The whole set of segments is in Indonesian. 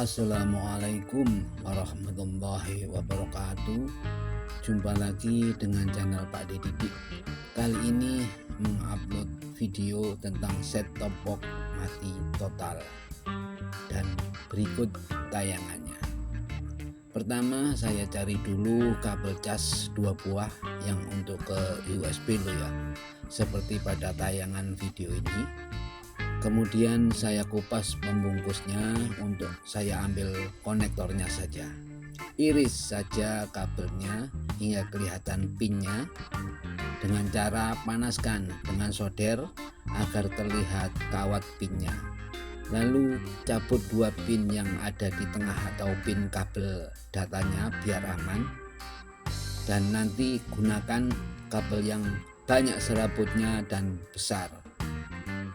Assalamualaikum warahmatullahi wabarakatuh. Jumpa lagi dengan channel Pak Didik. Kali ini mengupload video tentang set top box mati total. Dan berikut tayangannya. Pertama saya cari dulu kabel cas 2 buah yang untuk ke USB lo ya, seperti pada tayangan video ini. Kemudian saya kupas pembungkusnya, untuk saya ambil konektornya saja. Iris saja kabelnya hingga kelihatan pinnya dengan cara panaskan dengan solder agar terlihat kawat pinnya. Lalu cabut 2 pin yang ada di tengah atau pin kabel datanya biar aman. Dan nanti gunakan kabel yang banyak serabutnya dan besar.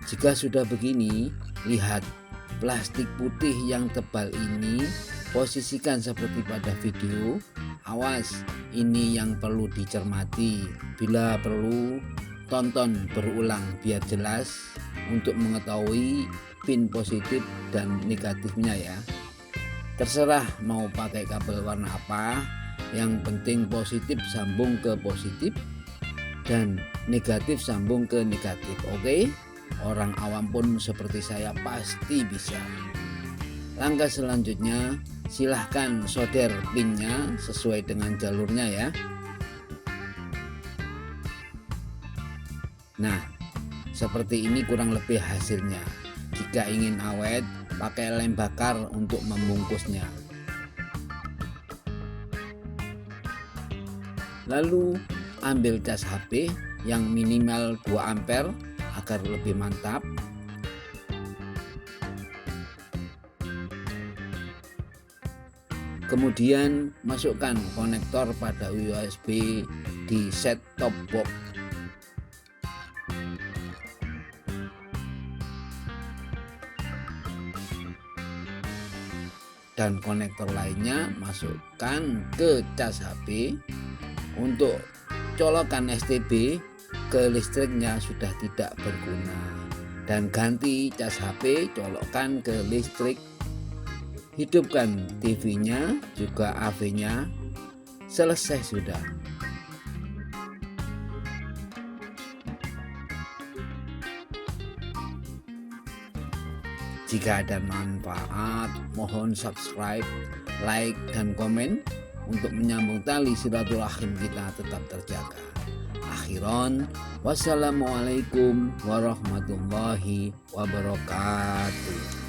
Jika sudah begini, lihat plastik putih yang tebal ini, posisikan seperti pada video. Awas, ini yang perlu dicermati. Bila perlu, tonton berulang biar jelas untuk mengetahui pin positif dan negatifnya ya. Terserah mau pakai kabel warna apa, yang penting positif sambung ke positif dan negatif sambung ke negatif. Oke? Orang awam pun seperti saya pasti bisa. Langkah selanjutnya, silahkan solder pinnya sesuai dengan jalurnya ya. Nah, seperti ini kurang lebih hasilnya. Jika ingin awet, pakai lem bakar untuk membungkusnya. Lalu ambil cas HP yang minimal 2 ampere agar lebih mantap. Kemudian masukkan konektor pada USB di set top box. Dan konektor lainnya masukkan ke cas HP. Untuk colokan STB ke listriknya sudah tidak berguna, dan ganti cas HP, colokkan ke listrik. Hidupkan TV-nya juga AV-nya. Selesai sudah. Jika ada manfaat, mohon subscribe, like, dan komen untuk menyambung tali silaturahim kita tetap terjaga. Akhiron, wassalamualaikum warahmatullahi wabarakatuh.